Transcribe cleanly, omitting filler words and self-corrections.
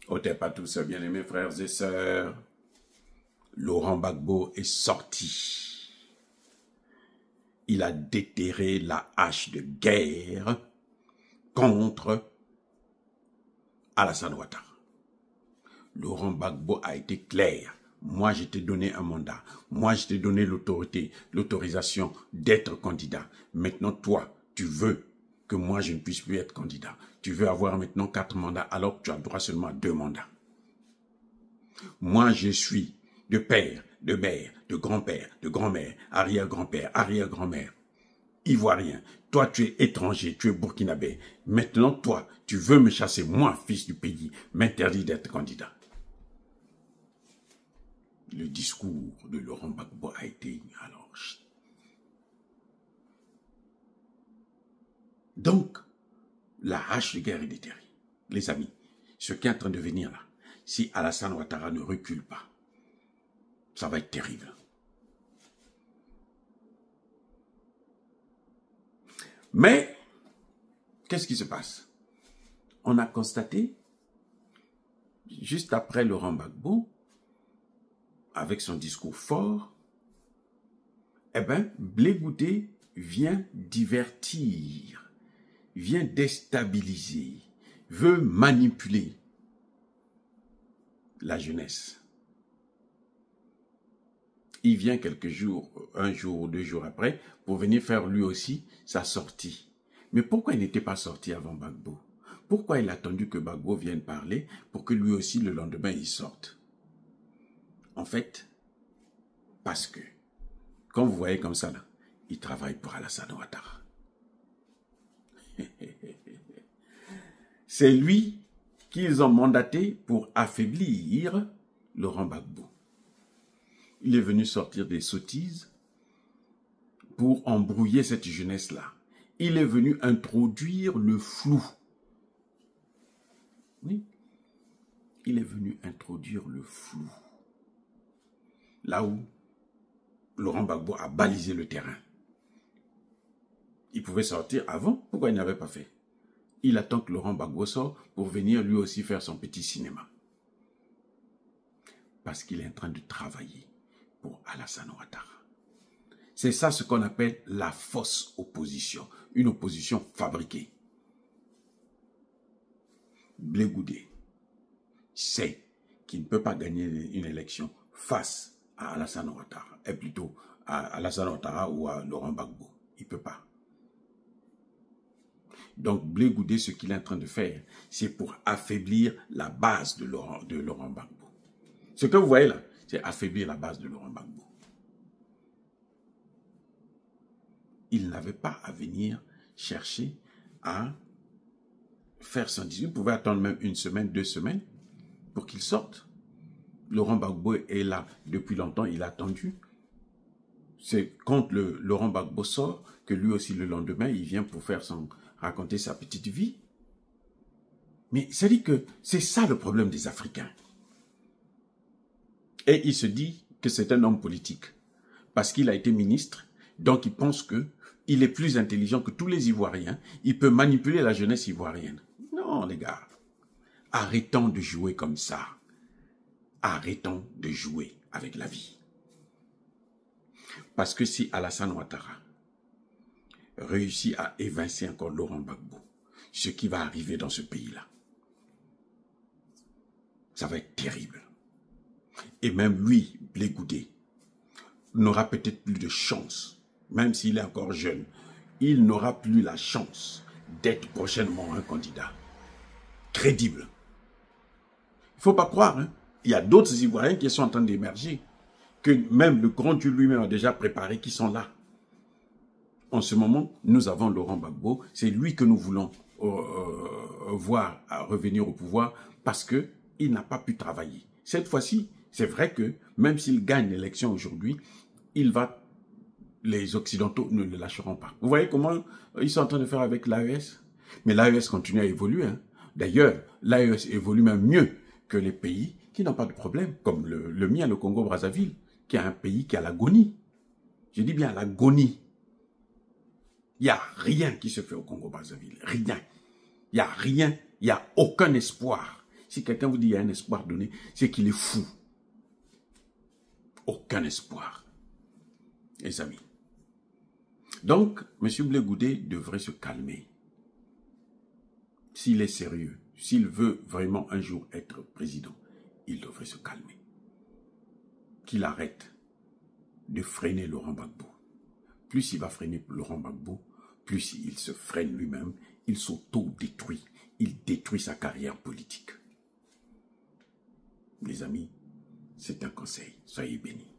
Ôtez pas tout ça, bien-aimés frères et sœurs. Laurent Gbagbo est sorti. Il a déterré la hache de guerre contre Alassane Ouattara. Laurent Gbagbo a été clair. Moi, je t'ai donné un mandat. Moi, je t'ai donné l'autorisation d'être candidat. Maintenant, toi, tu veux que moi, je ne puisse plus être candidat. Tu veux avoir maintenant 4 mandats alors que tu as droit seulement à 2 mandats. Moi, je suis de père, de mère, de grand-père, de grand-mère, arrière-grand-père, arrière-grand-mère, ivoirien. Toi, tu es étranger, tu es burkinabé. Maintenant, toi, tu veux me chasser, moi, fils du pays, m'interdit d'être candidat. Le discours de Laurent Gbagbo a été alors. Donc, la hache de guerre est déterrée. Les amis, ce qui est en train de venir là, si Alassane Ouattara ne recule pas, ça va être terrible. Mais, qu'est-ce qui se passe? On a constaté, juste après Laurent Gbagbo, avec son discours fort, eh bien, Blé Goudé vient divertir, vient déstabiliser, veut manipuler la jeunesse. Il vient quelques jours, 1 jour ou 2 jours après, pour venir faire lui aussi sa sortie. Mais pourquoi il n'était pas sorti avant Gbagbo? Pourquoi il a attendu que Gbagbo vienne parler pour que lui aussi le lendemain il sorte? En fait, parce que, quand vous voyez comme ça, là, il travaille pour Alassane Ouattara. C'est lui qu'ils ont mandaté pour affaiblir Laurent Gbagbo. Il est venu sortir des sottises pour embrouiller cette jeunesse-là. Il est venu introduire le flou. Oui. Il est venu introduire le flou. Là où Laurent Gbagbo a balisé le terrain. Il pouvait sortir avant. Pourquoi il n'avait pas fait? Il attend que Laurent Gbagbo sorte pour venir lui aussi faire son petit cinéma. Parce qu'il est en train de travailler pour Alassane Ouattara. C'est ça ce qu'on appelle la fausse opposition. Une opposition fabriquée. Blé Goudé sait qu'il ne peut pas gagner une élection face à Alassane Ouattara, et plutôt à Alassane Ouattara ou à Laurent Gbagbo. Il ne peut pas. Donc, Blé Goudé, ce qu'il est en train de faire, c'est pour affaiblir la base de Laurent Gbagbo. Ce que vous voyez là, c'est affaiblir la base de Laurent Gbagbo. Il n'avait pas à venir chercher à faire son discours. Il pouvait attendre même 1 semaine, 2 semaines pour qu'il sorte. Laurent Gbagbo est là depuis longtemps, il a attendu. C'est quand Laurent Gbagbo sort que lui aussi le lendemain, il vient pour raconter sa petite vie. Mais ça dit que c'est ça le problème des Africains. Et il se dit que c'est un homme politique. Parce qu'il a été ministre, donc il pense qu'il est plus intelligent que tous les Ivoiriens. Il peut manipuler la jeunesse ivoirienne. Non, les gars. Arrêtons de jouer comme ça. Arrêtons de jouer avec la vie. Parce que si Alassane Ouattara réussit à évincer encore Laurent Gbagbo, ce qui va arriver dans ce pays-là, ça va être terrible. Et même lui, Blé Goudé, n'aura peut-être plus de chance, même s'il est encore jeune, il n'aura plus la chance d'être prochainement un candidat crédible. Il ne faut pas croire, hein. Il y a d'autres Ivoiriens qui sont en train d'émerger, que même le grand Dieu lui-même a déjà préparé, qui sont là. En ce moment, nous avons Laurent Gbagbo, c'est lui que nous voulons voir revenir au pouvoir parce qu'il n'a pas pu travailler. Cette fois-ci, c'est vrai que même s'il gagne l'élection aujourd'hui, les Occidentaux ne le lâcheront pas. Vous voyez comment ils sont en train de faire avec l'AES? Mais l'AES continue à évoluer. Hein. D'ailleurs, l'AES évolue même mieux que les pays qui n'ont pas de problème, comme le mien, le Congo-Brazzaville, qui est un pays qui a l'agonie. Je dis bien l'agonie. Il n'y a rien qui se fait au Congo-Brazzaville. Rien. Il n'y a rien. Il n'y a aucun espoir. Si quelqu'un vous dit qu'il y a un espoir donné, c'est qu'il est fou. Aucun espoir, les amis. Donc, M. Blé Goudé devrait se calmer. S'il est sérieux, s'il veut vraiment un jour être président, il devrait se calmer. Qu'il arrête de freiner Laurent Gbagbo. Plus il va freiner Laurent Gbagbo, plus il se freine lui-même, il s'auto-détruit, il détruit sa carrière politique. Les amis, c'est un conseil, soyez bénis.